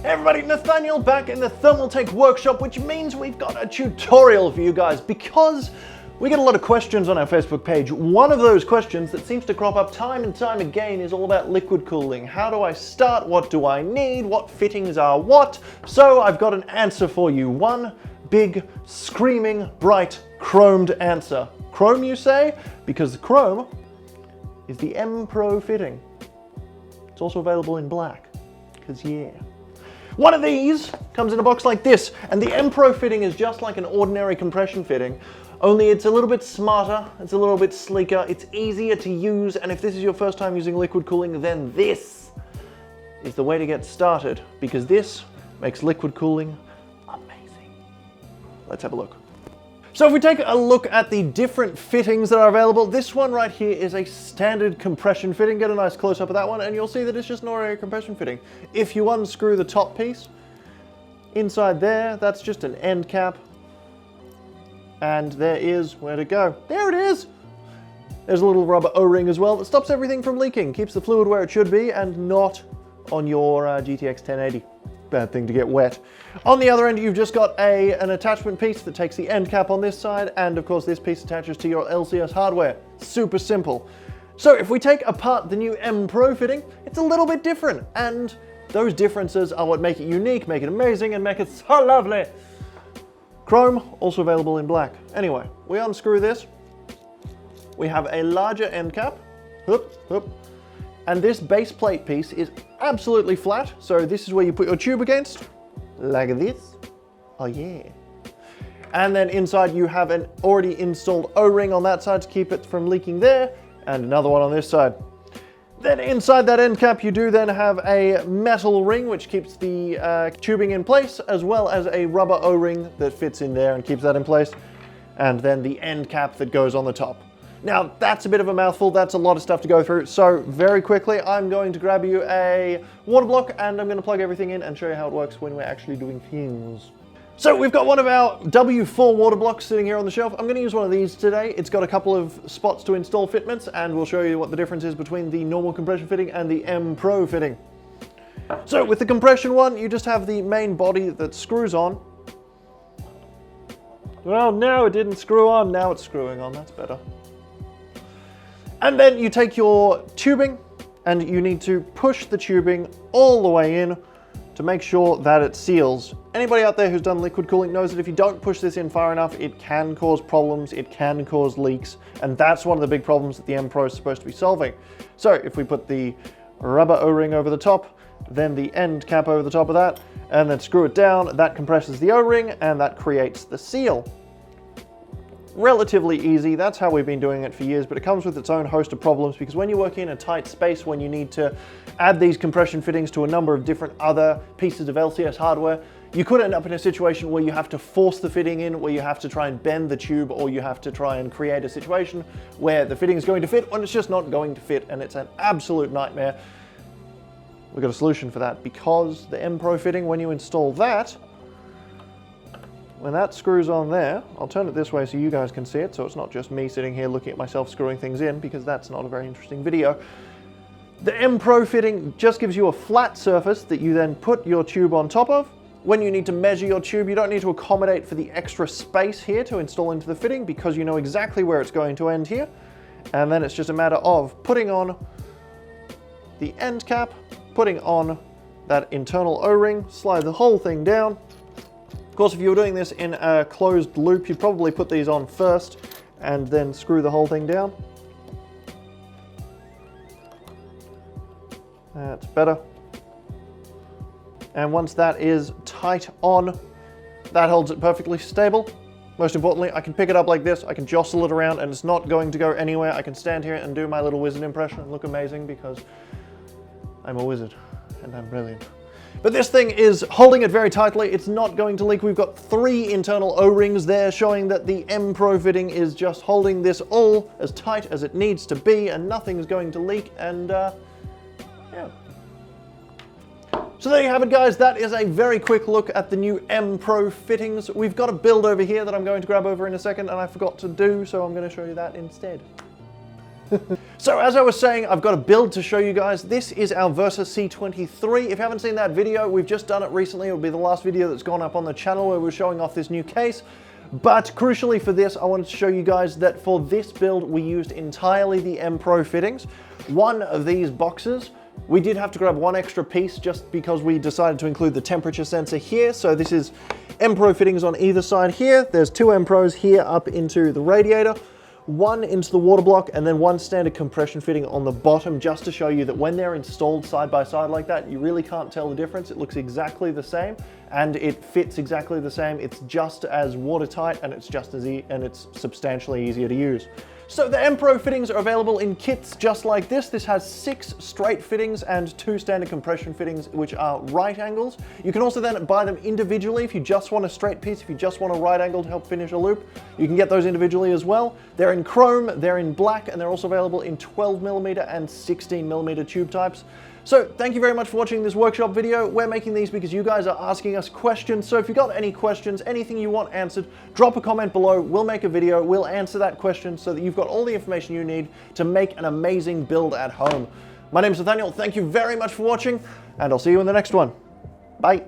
Hey everybody, Nathaniel back in the Thermaltake Workshop, which means we've got a tutorial for you guys because we get a lot of questions on our Facebook page. One of those questions that seems to crop up time and time again is all about liquid cooling. How do I start? What do I need? What fittings are what? So I've got an answer for you. One big, screaming, bright, chromed answer. Chrome, you say? Because the chrome is the M Pro fitting. It's also available in black, because yeah. One of these comes in a box like this, and the M Pro fitting is just like an ordinary compression fitting, only it's a little bit smarter, it's a little bit sleeker, it's easier to use, and if this is your first time using liquid cooling, then this is the way to get started, because this makes liquid cooling amazing. Let's have a look. So if we take a look at the different fittings that are available, this one right here is a standard compression fitting. Get a nice close-up of that one and you'll see that it's just an ordinary compression fitting. If you unscrew the top piece, inside there, that's just an end cap. And there is where to go. There it is! There's a little rubber O-ring as well that stops everything from leaking, keeps the fluid where it should be and not on your GTX 1080. Bad thing to get wet. On the other end, you've just got an attachment piece that takes the end cap on this side, and of course this piece attaches to your LCS hardware. Super simple. So if we take apart the new M Pro fitting, it's a little bit different, and those differences are what make it unique, make it amazing, and make it so lovely. Chrome, also available in black. Anyway, we unscrew this. We have a larger end cap. Hoop, hoop. And this base plate piece is absolutely flat, so this is where you put your tube against, like this. Oh yeah. And then inside you have an already installed O-ring on that side to keep it from leaking there, and another one on this side. Then inside that end cap you do then have a metal ring which keeps the tubing in place, as well as a rubber O-ring that fits in there and keeps that in place, and then the end cap that goes on the top. Now, that's a bit of a mouthful, that's a lot of stuff to go through, so very quickly I'm going to grab you a water block and I'm going to plug everything in and show you how it works when we're actually doing things. So we've got one of our W4 water blocks sitting here on the shelf. I'm going to use one of these today. It's got a couple of spots to install fitments and we'll show you what the difference is between the normal compression fitting and the M Pro fitting. So with the compression one, you just have the main body that screws on. Well, now it didn't screw on, now it's screwing on, that's better. And then you take your tubing and you need to push the tubing all the way in to make sure that it seals. Anybody out there who's done liquid cooling knows that if you don't push this in far enough, it can cause problems, it can cause leaks, and that's one of the big problems that the M Pro is supposed to be solving. So if we put the rubber O-ring over the top, then the end cap over the top of that, and then screw it down, that compresses the O-ring and that creates the seal. Relatively easy, that's how we've been doing it for years, but it comes with its own host of problems because when you work in a tight space, when you need to add these compression fittings to a number of different other pieces of LCS hardware, you could end up in a situation where you have to force the fitting in, where you have to try and bend the tube, or you have to try and create a situation where the fitting is going to fit when it's just not going to fit, and it's an absolute nightmare. We've got a solution for that because the M Pro fitting, when you install that, when that screws on there, I'll turn it this way so you guys can see it, so it's not just me sitting here looking at myself screwing things in, because that's not a very interesting video. The M Pro fitting just gives you a flat surface that you then put your tube on top of. When you need to measure your tube, you don't need to accommodate for the extra space here to install into the fitting because you know exactly where it's going to end here. And then it's just a matter of putting on the end cap, putting on that internal O-ring, slide the whole thing down. Of course, if you were doing this in a closed loop, you'd probably put these on first and then screw the whole thing down. That's better. And once that is tight on, that holds it perfectly stable. Most importantly, I can pick it up like this, I can jostle it around and it's not going to go anywhere. I can stand here and do my little wizard impression and look amazing because I'm a wizard and I'm brilliant. But this thing is holding it very tightly, it's not going to leak. We've got 3 internal O-rings there showing that the M Pro fitting is just holding this all as tight as it needs to be and nothing's going to leak, and yeah. So there you have it guys, that is a very quick look at the new M Pro fittings. We've got a build over here that I'm going to grab over in a second and I forgot to do, so I'm going to show you that instead. So as I was saying, I've got a build to show you guys. This is our Versa C23. If you haven't seen that video, we've just done it recently. It'll be the last video that's gone up on the channel where we're showing off this new case. But crucially for this, I wanted to show you guys that for this build, we used entirely the M Pro fittings. One of these boxes, we did have to grab one extra piece just because we decided to include the temperature sensor here. So this is M Pro fittings on either side here. There's two M Pros here up into the radiator, one into the water block, and then one standard compression fitting on the bottom, just to show you that when they're installed side by side like that, you really can't tell the difference. It looks exactly the same and it fits exactly the same. It's just as watertight and it's just as and it's substantially easier to use. So the M Pro fittings are available in kits just like this. This has 6 straight fittings and 2 standard compression fittings, which are right angles. You can also then buy them individually if you just want a straight piece, if you just want a right angle to help finish a loop. You can get those individually as well. They're in chrome, they're in black, and they're also available in 12mm and 16mm tube types. So thank you very much for watching this workshop video. We're making these because you guys are asking us questions. So if you've got any questions, anything you want answered, drop a comment below. We'll make a video. We'll answer that question so that you've got all the information you need to make an amazing build at home. My name is Nathaniel. Thank you very much for watching, and I'll see you in the next one. Bye.